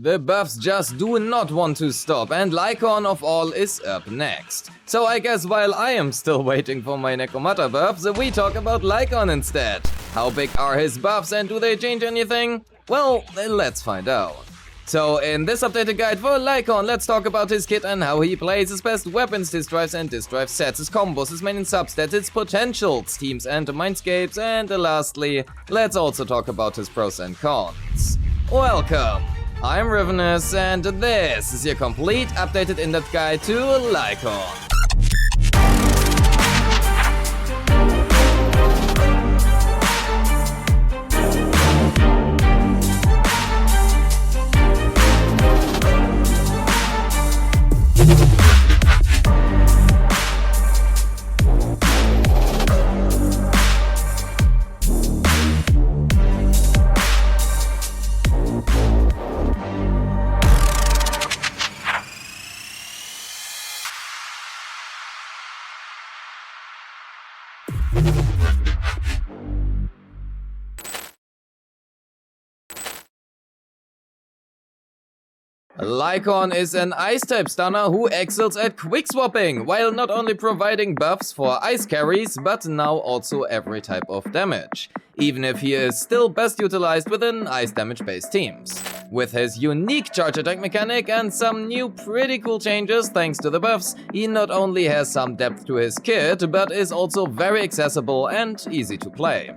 The buffs just do not want to stop, and Lycaon of all is up next. So I guess while I am still waiting for my Nekomata buffs, we talk about Lycaon instead. How big are his buffs and do they change anything? Well, let's find out. So in this updated guide for Lycaon, let's talk about his kit and how he plays, his best weapons, disk drives and disk drive sets, his combos, his main and substats, its potentials, teams and Mindscapes, and lastly, let's also talk about his pros and cons. Welcome! I'm Rivenous, and this is your complete updated in-depth guide to Lycaon. Lycaon is an Ice-type stunner who excels at quick-swapping, while not only providing buffs for ice carries, but now also every type of damage, even if he is still best utilized within ice damage-based teams. With his unique charge attack mechanic and some new pretty cool changes thanks to the buffs, he not only has some depth to his kit, but is also very accessible and easy to play.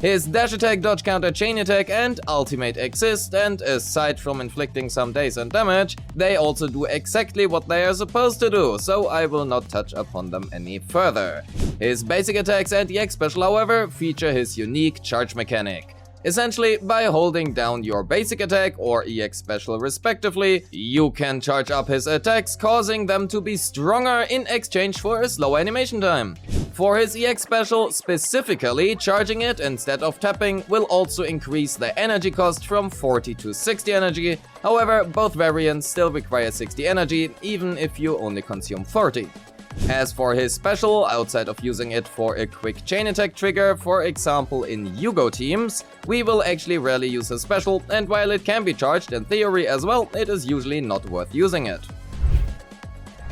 His dash attack, dodge counter, chain attack and ultimate exist, and aside from inflicting some decent damage, they also do exactly what they are supposed to do, so I will not touch upon them any further. His basic attacks and EX special, however, feature his unique charge mechanic. Essentially, by holding down your basic attack or EX special respectively, you can charge up his attacks, causing them to be stronger in exchange for a slower animation time. For his EX special specifically, charging it instead of tapping will also increase the energy cost from 40 to 60 energy, however both variants still require 60 energy even if you only consume 40. As for his special, outside of using it for a quick chain attack trigger, for example in Yugo teams, we will actually rarely use his special, and while it can be charged in theory as well, it is usually not worth using it.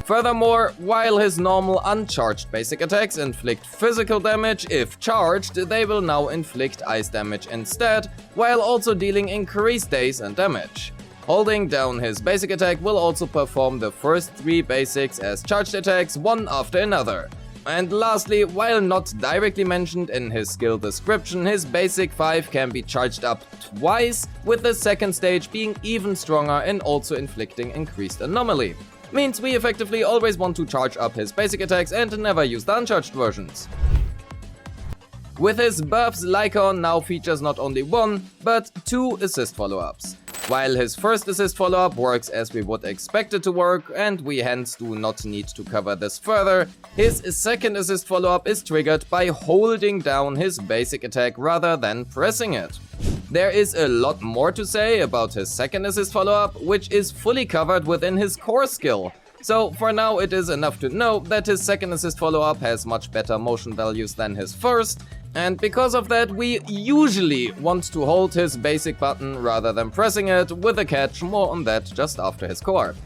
Furthermore, while his normal uncharged basic attacks inflict physical damage if charged, they will now inflict ice damage instead, while also dealing increased daze and damage. Holding down his basic attack will also perform the first 3 basics as charged attacks one after another. And lastly, while not directly mentioned in his skill description, his basic 5 can be charged up twice, with the second stage being even stronger and also inflicting increased anomaly. Means we effectively always want to charge up his basic attacks and never use the uncharged versions. With his buffs, Lycaon now features not only 1, but 2 assist follow-ups. While his first assist follow-up works as we would expect it to work, and we hence do not need to cover this further, his second assist follow-up is triggered by holding down his basic attack rather than pressing it. There is a lot more to say about his second assist follow-up, which is fully covered within his core skill. So for now it is enough to know that his second assist follow-up has much better motion values than his first, and because of that we usually want to hold his basic button rather than pressing it, with a catch, more on that just after his core.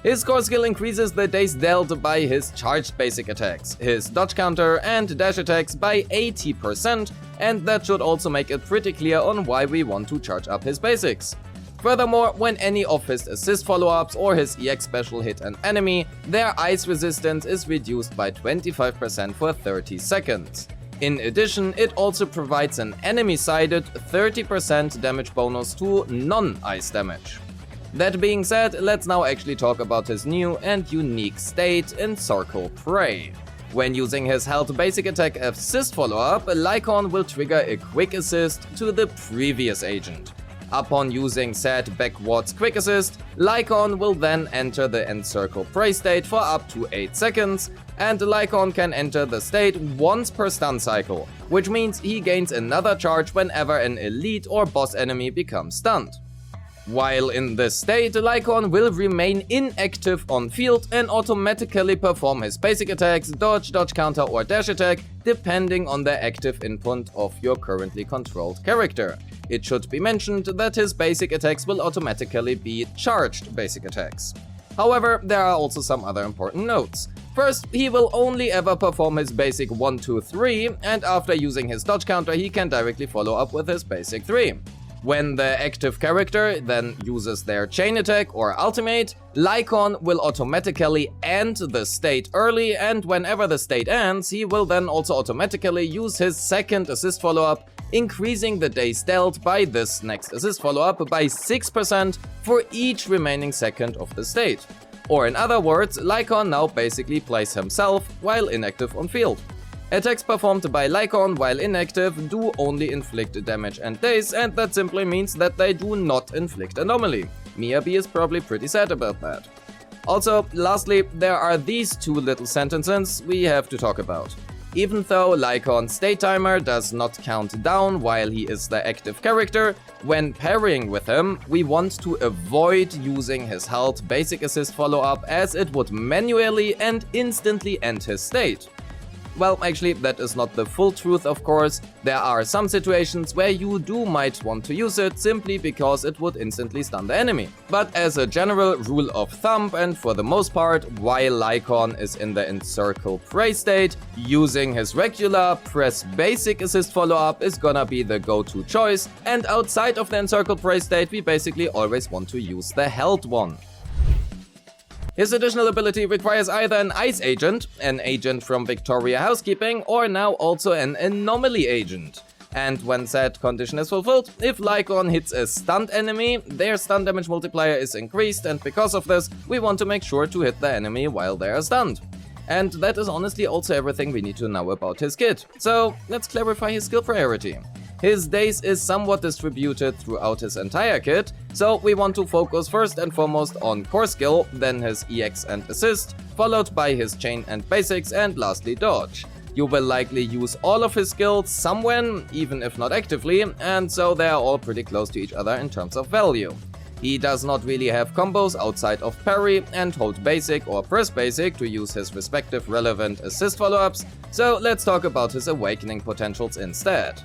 His core skill increases the daze dealt by his charged basic attacks, his dodge counter and dash attacks by 80%, and that should also make it pretty clear on why we want to charge up his basics. Furthermore, when any of his assist follow-ups or his EX special hit an enemy, their ice resistance is reduced by 25% for 30 seconds. In addition, it also provides an enemy-sided 30% damage bonus to non-ice damage. That being said, let's now actually talk about his new and unique state, Encircle Prey. When using his health basic attack assist follow-up, Lycaon will trigger a quick assist to the previous agent. Upon using said backwards quick assist, Lycaon will then enter the Encircle Prey state for up to 8 seconds, and Lycaon can enter the state once per stun cycle, which means he gains another charge whenever an elite or boss enemy becomes stunned. While in this state, Lycaon will remain inactive on field and automatically perform his basic attacks, dodge, dodge counter or dash attack, depending on the active input of your currently controlled character. It should be mentioned that his basic attacks will automatically be charged basic attacks. However, there are also some other important notes. First, he will only ever perform his basic 1, 2, 3, and after using his dodge counter he can directly follow up with his basic 3. When the active character then uses their chain attack or ultimate, Lycaon will automatically end the state early, and whenever the state ends, he will then also automatically use his second assist follow-up, increasing the days dealt by this next assist follow-up by 6% for each remaining second of the state. Or in other words, Lycaon now basically plays himself while inactive on field. Attacks performed by Lycaon while inactive do only inflict damage and daze, and that simply means that they do not inflict anomaly. Miyabi is probably pretty sad about that. Also, lastly, there are these two little sentences we have to talk about. Even though Lycaon's state timer does not count down while he is the active character, when pairing with him, we want to avoid using his health basic assist follow-up, as it would manually and instantly end his state. Well, actually, that is not the full truth, of course. There are some situations where you might want to use it simply because it would instantly stun the enemy. But as a general rule of thumb, and for the most part, while Lycaon is in the encircle prey state, using his regular press basic assist follow-up is gonna be the go-to choice, and outside of the encircle prey state, we basically always want to use the held one. His additional ability requires either an Ice Agent, an agent from Victoria Housekeeping, or now also an Anomaly Agent. And when said condition is fulfilled, if Lycaon hits a stunned enemy, their stun damage multiplier is increased, and because of this, we want to make sure to hit the enemy while they are stunned. And that is honestly also everything we need to know about his kit. So let's clarify his skill priority. His daze is somewhat distributed throughout his entire kit, so we want to focus first and foremost on core skill, then his EX and assist, followed by his chain and basics, and lastly dodge. You will likely use all of his skills somewhere, even if not actively, and so they are all pretty close to each other in terms of value. He does not really have combos outside of parry and hold basic or press basic to use his respective relevant assist follow-ups, so let's talk about his awakening potentials instead.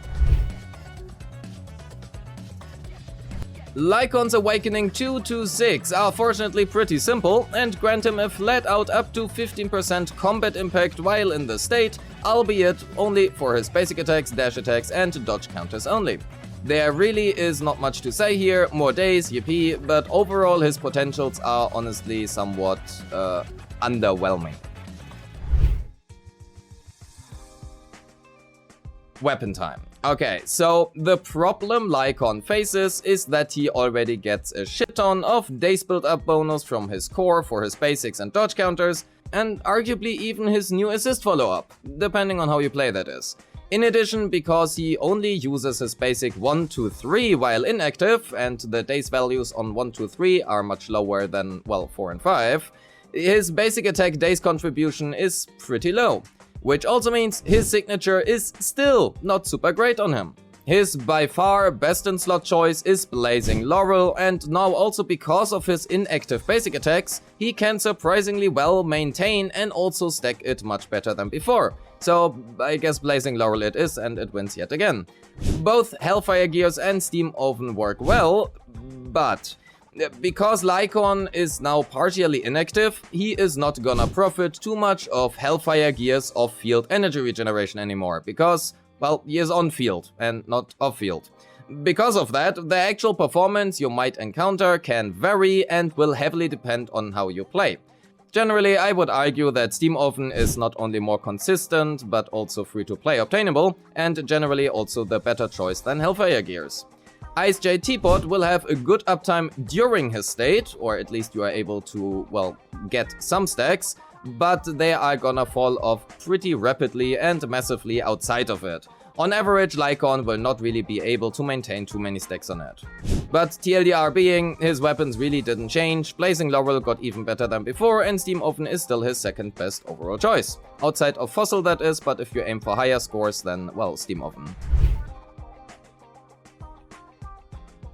Lycaon's Awakening 2 to 6 are fortunately pretty simple and grant him a flat out up to 15% combat impact while in the state, albeit only for his basic attacks, dash attacks and dodge counters only. There really is not much to say here, more days, yippee, but overall his potentials are honestly somewhat underwhelming. Weapon time. Okay, so the problem Lycaon faces is that he already gets a shit ton of days build up bonus from his core for his basics and dodge counters, and arguably even his new assist follow-up, depending on how you play that is. In addition, because he only uses his basic 1, 2, 3 while inactive, and the days values on 1, 2, 3 are much lower than, well, 4 and 5, his basic attack days contribution is pretty low. Which also means his signature is still not super great on him. His by far best in slot choice is Blazing Laurel, and now also because of his inactive basic attacks, he can surprisingly well maintain and also stack it much better than before. So I guess Blazing Laurel it is, and it wins yet again. Both Hellfire Gears and Steam Oven work well, but because Lycaon is now partially inactive, he is not gonna profit too much of Hellfire Gears off-field energy regeneration anymore, because, well, he is on-field and not off-field. Because of that, the actual performance you might encounter can vary and will heavily depend on how you play. Generally, I would argue that Steam Oven is not only more consistent, but also free-to-play obtainable, and generally also the better choice than Hellfire Gears. Ice Jade Teapot will have a good uptime during his state, or at least you are able to, well, get some stacks, but they are gonna fall off pretty rapidly and massively outside of it. On average, Lycaon will not really be able to maintain too many stacks on it. But TLDR being, his weapons really didn't change, Blazing Laurel got even better than before, and Steam Oven is still his second best overall choice. Outside of Fossil that is, but if you aim for higher scores then, well, Steam Oven.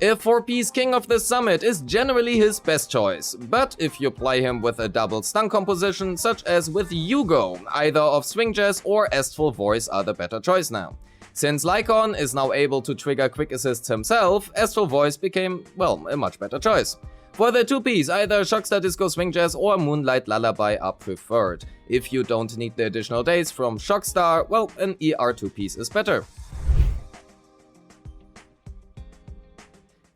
A 4-piece King of the Summit is generally his best choice, but if you play him with a double stun composition such as with Yugo, either of Swing Jazz or Estful Voice are the better choice now. Since Lycaon is now able to trigger quick assists himself, Estful Voice became, well, a much better choice. For the 2-piece, either Shockstar Disco Swing Jazz or Moonlight Lullaby are preferred. If you don't need the additional days from Shockstar, well, an ER 2-piece is better.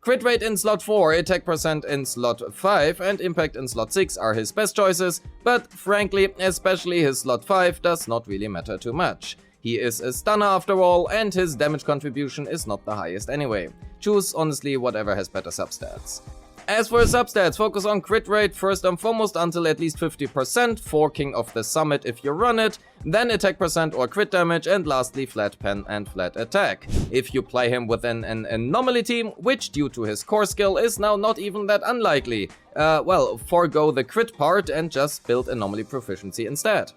Crit rate in slot 4, attack percent in slot 5, and impact in slot 6 are his best choices, but frankly, especially his slot 5 does not really matter too much. He is a stunner after all, and his damage contribution is not the highest anyway. Choose honestly whatever has better substats. As for substats, focus on crit rate first and foremost until at least 50% for King of the Summit if you run it, then attack percent or crit damage, and lastly flat pen and flat attack. If you play him within an anomaly team, which due to his core skill is now not even that unlikely, well, forgo the crit part and just build anomaly proficiency instead.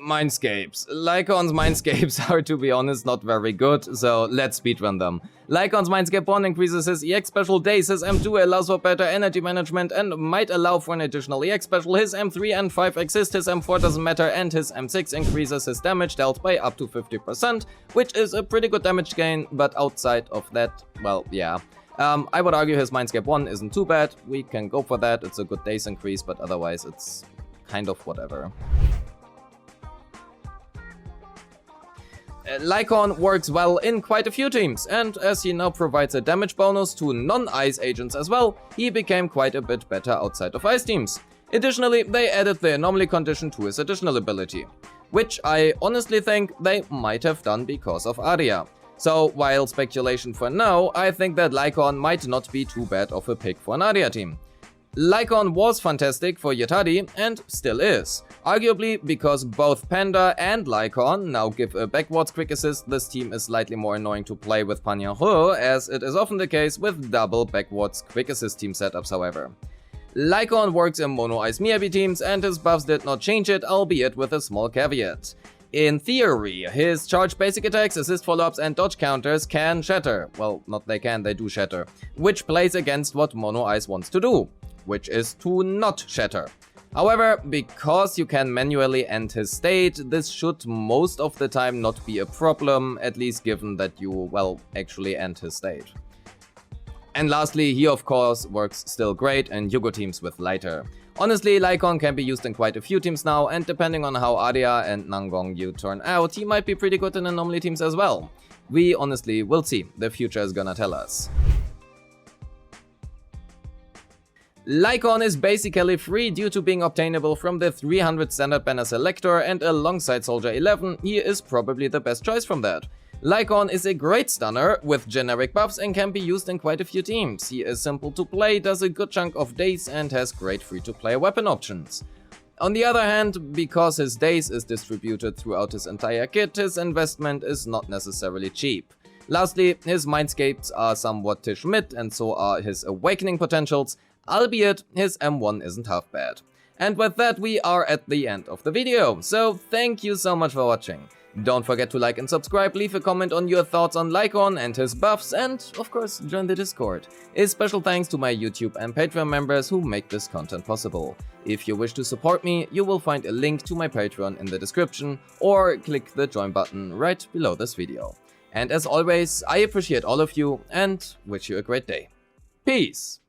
Mindscapes. Lycaon's Mindscapes are, to be honest, not very good, so let's speedrun them. Lycaon's Mindscape 1 increases his EX special days, his M2 allows for better energy management and might allow for an additional EX special, his M3 and 5 exist, his M4 doesn't matter, and his M6 increases his damage dealt by up to 50%, which is a pretty good damage gain, but outside of that, well, yeah. I would argue his Mindscape 1 isn't too bad, we can go for that, it's a good days increase, but otherwise it's kind of whatever. Lycaon works well in quite a few teams, and as he now provides a damage bonus to non-ice agents as well, he became quite a bit better outside of ice teams. Additionally, they added the anomaly condition to his additional ability, which I honestly think they might have done because of Aria. So while speculation for now, I think that Lycaon might not be too bad of a pick for an Aria team. Lycaon was fantastic for Yetari and still is. Arguably because both Panda and Lycaon now give a backwards quick assist, this team is slightly more annoying to play with Panyahe, as it is often the case with double backwards quick assist team setups however. Lycaon works in mono ice Miyabi teams and his buffs did not change it, albeit with a small caveat. In theory, his charged basic attacks, assist follow-ups and dodge counters can shatter. Well, not they can, they do shatter. Which plays against what mono ice wants to do, which is to not shatter. However, because you can manually end his state, this should most of the time not be a problem, at least given that you, well, actually end his state. And lastly, he of course works still great in Yugo teams with Lighter. Honestly, Lycaon can be used in quite a few teams now, and depending on how Aria and Nangong Yu turn out, he might be pretty good in anomaly teams as well. We honestly will see, the future is gonna tell us. Lycaon is basically free due to being obtainable from the 300 standard banner selector, and alongside Soldier 11, he is probably the best choice from that. Lycaon is a great stunner with generic buffs and can be used in quite a few teams. He is simple to play, does a good chunk of days and has great free-to-play weapon options. On the other hand, because his days is distributed throughout his entire kit, his investment is not necessarily cheap. Lastly, his Mindscapes are somewhat tish mid and so are his awakening potentials, albeit his M1 isn't half bad. And with that we are at the end of the video, so thank you so much for watching. Don't forget to like and subscribe, leave a comment on your thoughts on Lycaon and his buffs, and of course join the Discord. A special thanks to my YouTube and Patreon members who make this content possible. If you wish to support me, you will find a link to my Patreon in the description, or click the join button right below this video. And as always, I appreciate all of you and wish you a great day. Peace!